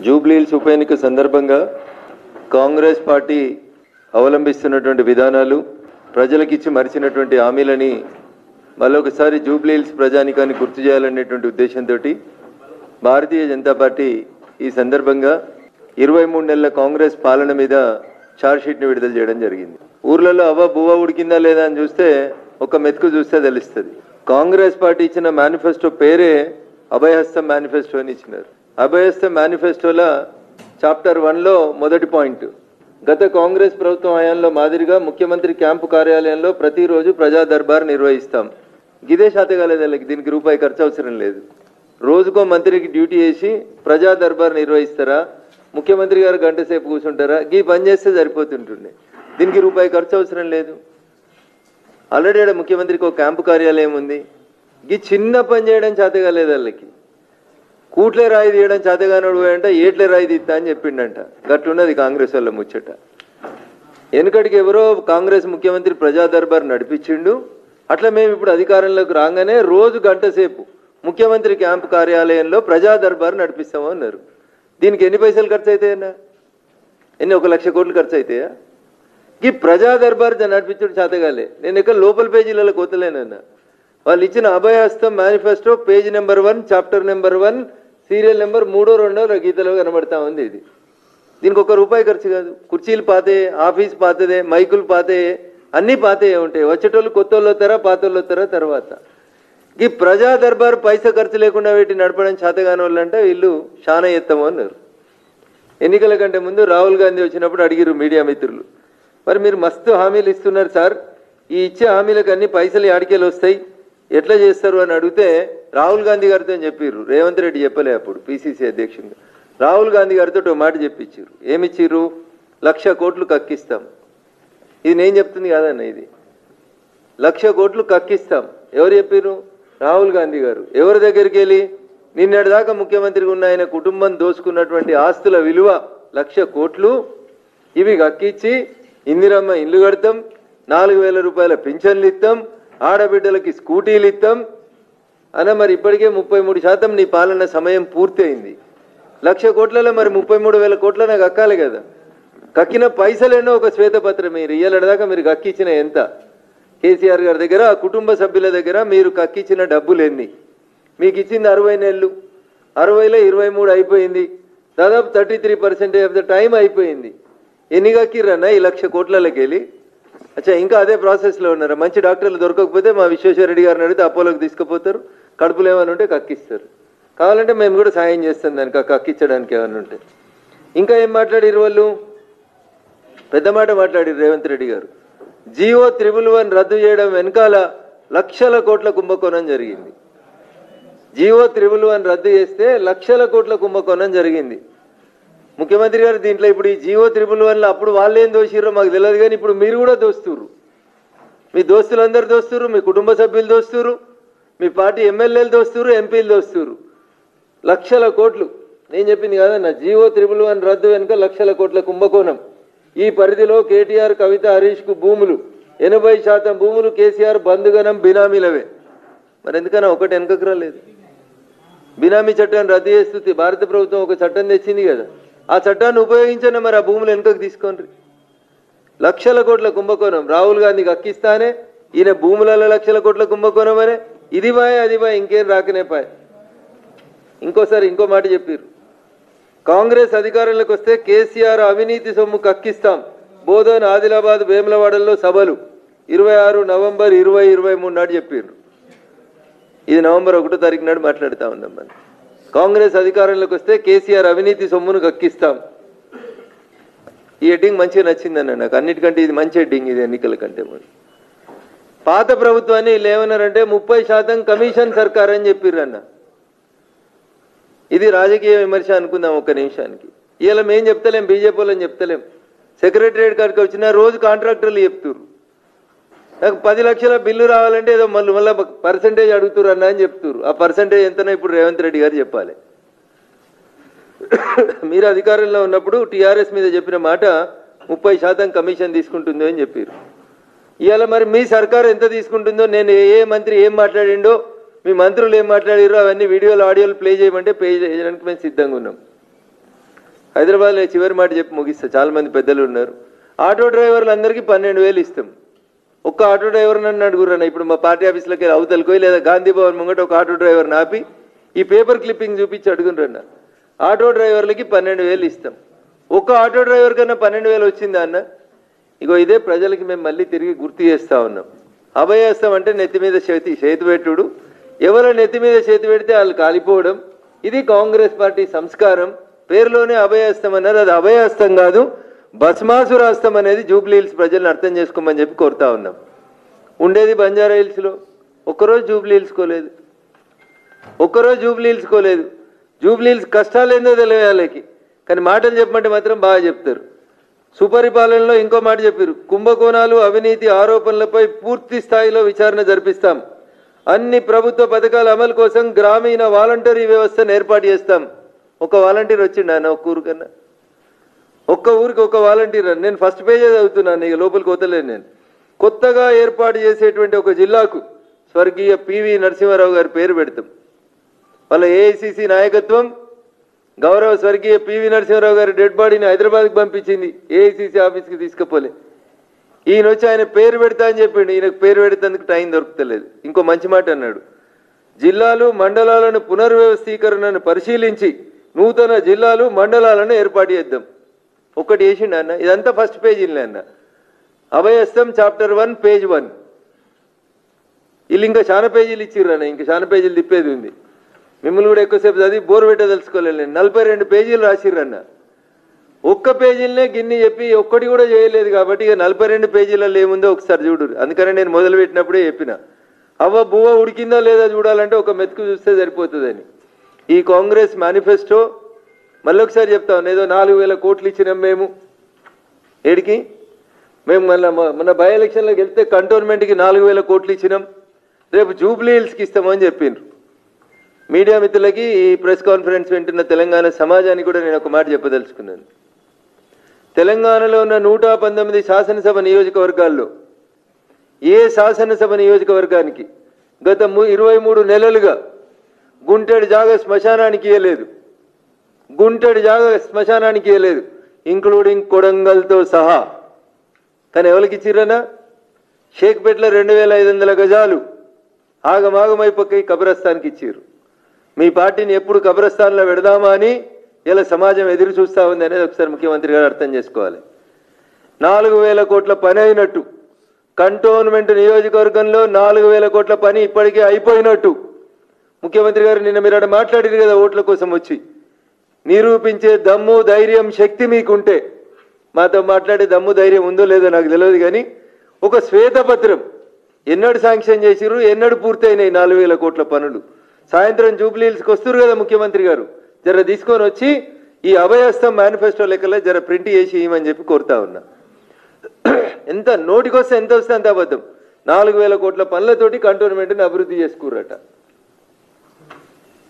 Jubilee hills ఉప ఎన్నిక సందర్భంగా కాంగ్రెస్ పార్టీ అవలంబిస్తున్నటువంటి విధానాలు ప్రజలకు ఇచ్చి మరిచినటువంటి హామీలని మళ్ళొకసారి జూబ్లీ హిల్స్ ప్రజానికాన్ని గుర్తు చేయాలనేటువంటి ఉద్దేశంతో భారతీయ జనతా పార్టీ ఈ సందర్భంగా 23 నెలల కాంగ్రెస్ పాలన మీద ఛార్జ్ షీట్ని విడుదల చేయడం జరిగింది. ఊర్లలో అవ్వ బువ్వ ఉడికిందా లేదా అని చూస్తే ఒక మెతుకు చూస్తే తెలుస్తుంది. కాంగ్రెస్ పార్టీ ఇచ్చిన మేనిఫెస్టో పేరే అభయహస్తం మేనిఫెస్టో అని ఇచ్చినారు. అభయహస్తం మేనిఫెస్టోలో చాప్టర్ 1లో మొదటి పాయింట్, గత కాంగ్రెస్ ప్రభుత్వం హయాంలో మాదిరిగా ముఖ్యమంత్రి క్యాంపు కార్యాలయంలో ప్రతిరోజు ప్రజా దర్బార్ నిర్వహిస్తాం. గిదే శాతగాలేదళ్ళకి దీనికి రూపాయి ఖర్చు అవసరం లేదు. రోజుకో మంత్రికి డ్యూటీ చేసి ప్రజా దర్బార్ నిర్వహిస్తారా, ముఖ్యమంత్రి గారు గంట సేపు కూర్చుంటారా, గీ పని చేస్తే సరిపోతుంటుండే. దీనికి రూపాయి ఖర్చు అవసరం లేదు. ఆల్రెడీ ఆడ ముఖ్యమంత్రికి ఒక క్యాంపు కార్యాలయం ఉంది. గీ చిన్న పని చేయడం చేతగాలేదు వాళ్ళకి. కూట్లే రాయి తీయడం చేతగానోడు అంట, ఏట్లే రాయి తీస్తా అని చెప్పిండంట. గట్లున్నది కాంగ్రెస్ వాళ్ళ ముచ్చట. వెనుకటికి ఎవరో కాంగ్రెస్ ముఖ్యమంత్రి ప్రజా దర్బార్ నడిపించిండు. అట్లా మేము ఇప్పుడు అధికారంలోకి రాగానే రోజు గంట సేపు ముఖ్యమంత్రి క్యాంపు కార్యాలయంలో ప్రజా దర్బార్ నడిపిస్తాము అన్నారు. దీనికి ఎన్ని పైసలు ఖర్చు అవుతాయన్నా? 1 లక్ష కోట్లు ఖర్చు అవుతాయా? ఈ ప్రజా దర్బార్ నడిపించడం చేతగాలే. నేను ఎక్కడ లోపల పేజీలలో కోతలేనన్నా. వాళ్ళు ఇచ్చిన అభయహస్తం manifesto page number 1 chapter number 1 serial number 3-2 గీతలో కనబడతా ఉంది. ఇది దీనికి ₹1 ఖర్చు కాదు. కుర్చీలు పాతే, ఆఫీస్ పాతదే, మైకులు పాతే, అన్నీ పాతే ఉంటాయి. వచ్చేటోళ్ళు కొత్త వాళ్ళు వస్తారా, పాత వాళ్ళు వస్తారా తర్వాత. ఈ ప్రజా దర్బార్ పైసా ఖర్చు లేకుండా వీటి నడపడం చేతగాని వాళ్ళు అంటే వీళ్ళు చాలా ఎత్తము అన్నారు. ఎన్నికల కంటే ముందు రాహుల్ గాంధీ వచ్చినప్పుడు అడిగిరు మీడియా మిత్రులు, మరి మీరు మస్తు హామీలు ఇస్తున్నారు సార్, ఈ ఇచ్చే హామీలకు అన్ని పైసలు యాడికెళ్ళి వస్తాయి, ఎట్లా చేస్తారు అని అడిగితే రాహుల్ గాంధీ గారితో చెప్పిర్రు. రేవంత్ రెడ్డి చెప్పలే అప్పుడు పిసిసి అధ్యక్షుడు. రాహుల్ గాంధీ గారితో ఒక మాట చెప్పించారు. ఏమిచ్చిర్రు? 1,00,000 కోట్లు కక్కిస్తాం. ఇది నేను చెప్తుంది కాదన్న, ఇది 1,00,000 కోట్లు కక్కిస్తాం. ఎవరు చెప్పారు? రాహుల్ గాంధీ గారు. ఎవరి దగ్గరికి వెళ్ళి? నిన్నటిదాకా ముఖ్యమంత్రిగా ఉన్న ఆయన కుటుంబం దోచుకున్నటువంటి ఆస్తుల విలువ 1,00,000 కోట్లు. ఇవి కక్కించి ఇందిరమ్మ ఇల్లు కడతాం, 4,000 రూపాయల పింఛన్లు ఇస్తాం, ఆడబిడ్డలకి స్కూటీలు ఇస్తాం అన్న. మరి ఇప్పటికే 33% నీ పాలన సమయం పూర్తి అయింది. 1,00,000 కోట్లలో మరి 33,000 కోట్లనే కక్కాలి కదా. కక్కిన పైసలేనో ఒక శ్వేతపత్రం మీరు ఇయ్యాలదాకా మీరు కక్కించిన ఎంత? కేసీఆర్ గారి దగ్గర, ఆ కుటుంబ సభ్యుల దగ్గర మీరు కక్కించిన డబ్బులు ఎన్ని? మీకు ఇచ్చింది 60 నెలలు, 60లో 23 అయిపోయింది. దాదాపు 33% ఆఫ్ ద టైం అయిపోయింది. ఎన్ని కక్కిర్రన్నా ఈ 1,00,000 కోట్లకి వెళ్ళి? అచ్చా, ఇంకా అదే ప్రాసెస్లో ఉన్నారా? మంచి డాక్టర్లు దొరకకపోతే మా విశ్వేశ్వరరెడ్డి గారిని అడిగితే అపోలోకి తీసుకుపోతారు, కడుపులు ఏమైనా ఉంటే కక్కిస్తారు. కావాలంటే మేము కూడా సాయం చేస్తాం దానికి, కక్కించడానికి ఏమైనా ఉంటే. ఇంకా ఏం మాట్లాడిరు వాళ్ళు? పెద్ద మాట మాట్లాడిరు రేవంత్ రెడ్డి గారు. జియో 111 రద్దు చేయడం వెనకాల 1,00,000 కోట్ల కుంభకోణం జరిగింది. జియో 111 రద్దు చేస్తే 1,00,000 కోట్ల కుంభకోణం జరిగింది. ముఖ్యమంత్రి గారు దీంట్లో ఇప్పుడు ఈ జియో 111లో అప్పుడు వాళ్ళు ఏం దోషిర్రో మాకు తెలియదు, కానీ ఇప్పుడు మీరు కూడా దోస్తురు. మీ దోస్తులందరూ దోస్తురు, మీ కుటుంబ సభ్యులు దోస్తురు, మీ పార్టీ ఎమ్మెల్యేలు దోస్తురు, ఎంపీలు దోస్తురు. 1,00,000 కోట్లు. నేను చెప్పింది కాదన్న, జియో 111 రద్దు వెనుక 1,00,000 కోట్ల కుంభకోణం. ఈ పరిధిలో కేటీఆర్, కవిత, హరీష్కు భూములు 80% భూములు కేసీఆర్ బంధుగణం బినామీలవే. మరి ఎందుకన్నా ఒకటి వెనకకు రాలేదు? బినామీ చట్టాన్ని రద్దు చేస్తూ భారత ప్రభుత్వం ఒక చట్టం తెచ్చింది కదా, ఆ చట్టాన్ని ఉపయోగించండి. మరి ఆ భూములు వెనుకకు తీసుకోండి. 1,00,000 కోట్ల కుంభకోణం. రాహుల్ గాంధీకి అక్కిస్తానే ఈయన భూములలో 1,00,000 కోట్ల కుంభకోణం అనే. ఇది బాయ్ అది బాయ్, ఇంకేం రాకనే పాయ్. ఇంకోసారి ఇంకో మాట చెప్పారు. కాంగ్రెస్ అధికారంలోకి వస్తే కేసీఆర్ అవినీతి సొమ్ము కక్కిస్తాం. బోధన్, ఆదిలాబాద్, వేములవాడల్లో సభలు 26 నవంబర్ 2023 నాడు చెప్పారు. ఇది నవంబర్ 1వ తారీఖు నాడు మాట్లాడుతూ ఉందాం. మనం కాంగ్రెస్ అధికారంలోకి వస్తే కేసీఆర్ అవినీతి సొమ్మును కక్కిస్తాం. ఈ హెడ్డింగ్ మంచిగా నచ్చిందన్న నాకు. అన్నిటికంటే ఇది మంచి హెడ్డింగ్, ఇది ఎన్నికల కంటే ముందు. పాత ప్రభుత్వాన్ని లేవన్నారంటే 30% కమిషన్ సర్కార్ అని చెప్పిర్రన్న. ఇది రాజకీయ విమర్శ అనుకుందాం ఒక్క నిమిషానికి. ఇలా మేము చెప్తలేం, బీజేపీ వాళ్ళని చెప్తలేం. సెక్రటరియట్ కాడికి వచ్చిన రోజు కాంట్రాక్టర్లు చెప్తున్నారు నాకు 10 లక్షల బిల్లు రావాలంటే ఏదో మళ్ళీ పర్సంటేజ్ అడుగుతున్నారు అన్న అని చెప్తున్నారు. ఆ పర్సంటేజ్ ఎంతనో ఇప్పుడు రేవంత్ రెడ్డి గారు చెప్పాలి. మీరు అధికారంలో ఉన్నప్పుడు టీఆర్ఎస్ మీద చెప్పిన మాట 30% కమిషన్ తీసుకుంటుందో అని చెప్పారు. ఇవాళ మరి మీ సర్కారు ఎంత తీసుకుంటుందో, నేను ఏ మంత్రి ఏం మాట్లాడిండో, మీ మంత్రులు ఏం మాట్లాడారో అవన్నీ వీడియోలు, ఆడియోలు ప్లే చేయమంటే ప్లే చేయడానికి మేము సిద్ధంగా ఉన్నాం. హైదరాబాద్లో చివరి మాట చెప్పి ముగిస్తా, చాలా మంది పెద్దలు ఉన్నారు. ఆటో డ్రైవర్లందరికీ 12,000 ఇస్తాం. ఒక్క ఆటో డ్రైవర్ నన్ను అడుగురన్న, ఇప్పుడు మా పార్టీ ఆఫీస్లోకి అవతలకోయి లేదా గాంధీ భవన్ ముంగట ఒక ఆటో డ్రైవర్ని ఆపి ఈ పేపర్ క్లిప్పింగ్ చూపించి అడుగురన్న. ఆటో డ్రైవర్లకి 12,000 ఇస్తాం. ఒక్క ఆటో డ్రైవర్ కన్నా 12,000 వచ్చిందా అన్న? ఇగో ఇదే ప్రజలకి మేము మళ్ళీ తిరిగి గుర్తు చేస్తూ ఉన్నాం. అభయహస్తం అంటే నెత్తి మీద చేతి పెట్టుడు, ఎవరో నెత్తి మీద చేతి పెడితే వాళ్ళు కాలిపోవడం, ఇది కాంగ్రెస్ పార్టీ సంస్కారం. పేరులోనే అభయహస్తం అన్నారు, అది అభయహస్తం కాదు, భస్మాసురాస్తం అనేది జూబ్లీ హిల్స్ ప్రజలను అర్థం చేసుకోమని చెప్పి కోరుతా ఉన్నాం. ఉండేది బంజారా హిల్స్లో, ఒక్కరోజు జూబ్లీ హిల్స్కోలేదు, ఒక్కరోజు జూబ్లీ హిల్స్కోలేదు. జూబ్లీ హిల్స్ కష్టాలు ఏందో తెలియాలకి, కానీ మాటలు చెప్పమంటే మాత్రం బాగా చెప్తారు. సుపరిపాలనలో ఇంకో మాట చెప్పారు, కుంభకోణాలు అవినీతి ఆరోపణలపై పూర్తి స్థాయిలో విచారణ జరిపిస్తాం, అన్ని ప్రభుత్వ పథకాల అమలు కోసం గ్రామీణ వాలంటరీ వ్యవస్థను ఏర్పాటు చేస్తాం. ఒక వాలంటీర్ వచ్చిండు అన్న ఒక్క ఊరు కన్నా, ఒక్క ఊరికి ఒక వాలంటీర్. నేను ఫస్ట్ పేజే చదువుతున్నాను, ఇక లోపలికి వదలేను. నేను కొత్తగా ఏర్పాటు చేసేటువంటి ఒక జిల్లాకు స్వర్గీయ పివి నరసింహారావు గారి పేరు పెడతాం. వాళ్ళ ఏఐసిసి నాయకత్వం గౌరవ స్వర్గీయ పివి నరసింహారావు గారి డెడ్ బాడీని హైదరాబాద్కి పంపించింది, ఏఐసిసి ఆఫీస్కి తీసుకుపోలే. ఈయన వచ్చి ఆయన పేరు పెడతా అని చెప్పిండు, ఈయనకు పేరు పెడతానికి టైం దొరుకుతలేదు. ఇంకో మంచి మాట అన్నాడు, జిల్లాలు మండలాలను పునర్వ్యవస్థీకరణను పరిశీలించి నూతన జిల్లాలు మండలాలను ఏర్పాటు చేద్దాం. ఒక్కటి వేసిండు అన్న, ఇదంతా ఫస్ట్ పేజీలే అన్న. అభయహస్తం చాప్టర్ 1 పేజ్ 1. వీళ్ళు ఇంకా చాలా పేజీలు ఇచ్చిర్రు అన్న, ఇంకా చాలా పేజీలు తిప్పేది ఉంది. మిమ్మల్ని కూడా ఎక్కువసేపు చదివి బోర్ పెట్ట తెలుసుకోలేదు. 42 పేజీలు రాసిర్రన్న. ఒక్క పేజీలనే గిన్ని చెప్పి ఒక్కటి కూడా చేయలేదు. కాబట్టి ఇక 42 పేజీలలో ఏముందో ఒకసారి చూడు. అందుకని నేను మొదలు పెట్టినప్పుడే చెప్పిన, అవ్వ బువ్వ ఉడికిందా లేదా చూడాలంటే ఒక మెతుకు చూస్తే సరిపోతుందని. ఈ కాంగ్రెస్ మేనిఫెస్టో మళ్ళీ ఒకసారి చెప్తాను, ఏదో 4,000 కోట్లు ఇచ్చినాం మేము. ఏడికి? మేము మన బై ఎలక్షన్లోకి వెళ్తే కంటోన్మెంట్కి 4,000 కోట్లు ఇచ్చినాం, రేపు జూబ్లీ హిల్స్కి ఇస్తామని చెప్పిండ్రు. మీడియా మిత్రులకి ఈ ప్రెస్ కాన్ఫరెన్స్ వింటున్న తెలంగాణ సమాజానికి కూడా నేను ఒక మాట చెప్పదలుచుకున్నాను. తెలంగాణలో ఉన్న 119 శాసనసభ నియోజకవర్గాల్లో ఏ శాసనసభ నియోజకవర్గానికి గత 23 నెలలుగా గుంటెడు జాగా శ్మశానానికి ఇవ్వలేదు, గుంటెడు జాగా శ్మశానానికి ఇవ్వలేదు, ఇంక్లూడింగ్ కొడంగల్తో సహా. కానీ ఎవరికి ఇచ్చిర్రనా? షేక్పేటలో 2,500 గజాలు ఆగమాగమైపోయి కబ్రస్థాన్కి ఇచ్చిర్రు. మీ పార్టీని ఎప్పుడు కబ్రస్థాన్లో పెడదామా అని ఇలా సమాజం ఎదురు చూస్తూ ఉంది అనేది ఒకసారి ముఖ్యమంత్రి గారు అర్థం చేసుకోవాలి. 4,000 కోట్ల పని అయినట్టు, కంటోన్మెంట్ నియోజకవర్గంలో 4,000 కోట్ల పని ఇప్పటికే అయిపోయినట్టు ముఖ్యమంత్రి గారు నిన్న మీరు అక్కడ మాట్లాడారు కదా, ఓట్ల కోసం వచ్చి నిరూపించే దమ్ము ధైర్యం శక్తి మీకుంటే, మాతో మాట్లాడే దమ్ము ధైర్యం ఉందో లేదో నాకు తెలియదు, కానీ ఒక శ్వేతపత్రం ఎన్నడు శాంక్షన్ చేసిర్రు, ఎన్నడు పూర్తయినాయి 4,000 కోట్ల పనులు. సాయంత్రం జూబ్లీ హిల్స్కి వస్తురు కదా ముఖ్యమంత్రి గారు, జర తీసుకొని వచ్చి ఈ అభయహస్తం మేనిఫెస్టో లెక్కలో జర ప్రింట్ చేసి ఇవ్వమని చెప్పి కోరుతా ఉన్నా. ఎంత నోటికొస్తే ఎంత వస్తే అంత అబద్ధం. 4,000 కోట్ల పనులతోటి కంటోన్మెంట్ని అభివృద్ధి చేసుకుర్రట.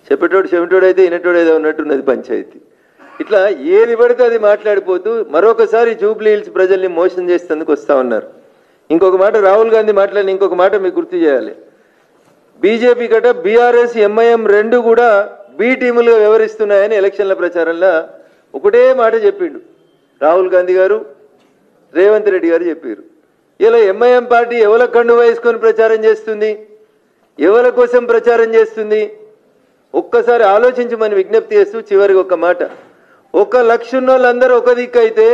చెప్పేటోడు చెవిటోడైతే వినేటోడైతే ఉన్నట్టున్నది పంచాయతీ. ఇట్లా ఏది పడితే అది మాట్లాడిపోతూ మరొకసారి జూబ్లీ హిల్స్ ప్రజల్ని మోసం చేసేందుకు వస్తూ ఉన్నారు. ఇంకొక మాట రాహుల్ గాంధీ మాట్లాడిన ఇంకొక మాట మీకు గుర్తు చేయాలి. బీజేపీ గట బీఆర్ఎస్ ఎంఐఎం రెండు కూడా బి టీములుగా వ్యవహరిస్తున్నాయని ఎలక్షన్ల ప్రచారంలో ఒకటే మాట చెప్పిండు రాహుల్ గాంధీ గారు, రేవంత్ రెడ్డి గారు చెప్పారు. ఇలా ఎంఐఎం పార్టీ ఎవల కండు వేసుకొని ప్రచారం చేస్తుంది, ఎవల కోసం ప్రచారం చేస్తుంది ఒక్కసారి ఆలోచించమని విజ్ఞప్తి చేస్తూ చివరికి ఒక మాట, 1 లక్ష ఉన్న వాళ్ళందరూ ఒక దిక్కు అయితే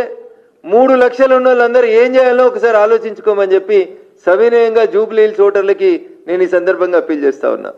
3 లక్షలు ఉన్న వాళ్ళందరూ ఏం చేయాలో ఒకసారి ఆలోచించుకోమని చెప్పి సవినయంగా జూబ్లీ హిల్స్ ఓటర్లకి నేను ఈ సందర్భంగా అప్పీల్ చేస్తా ఉన్నా.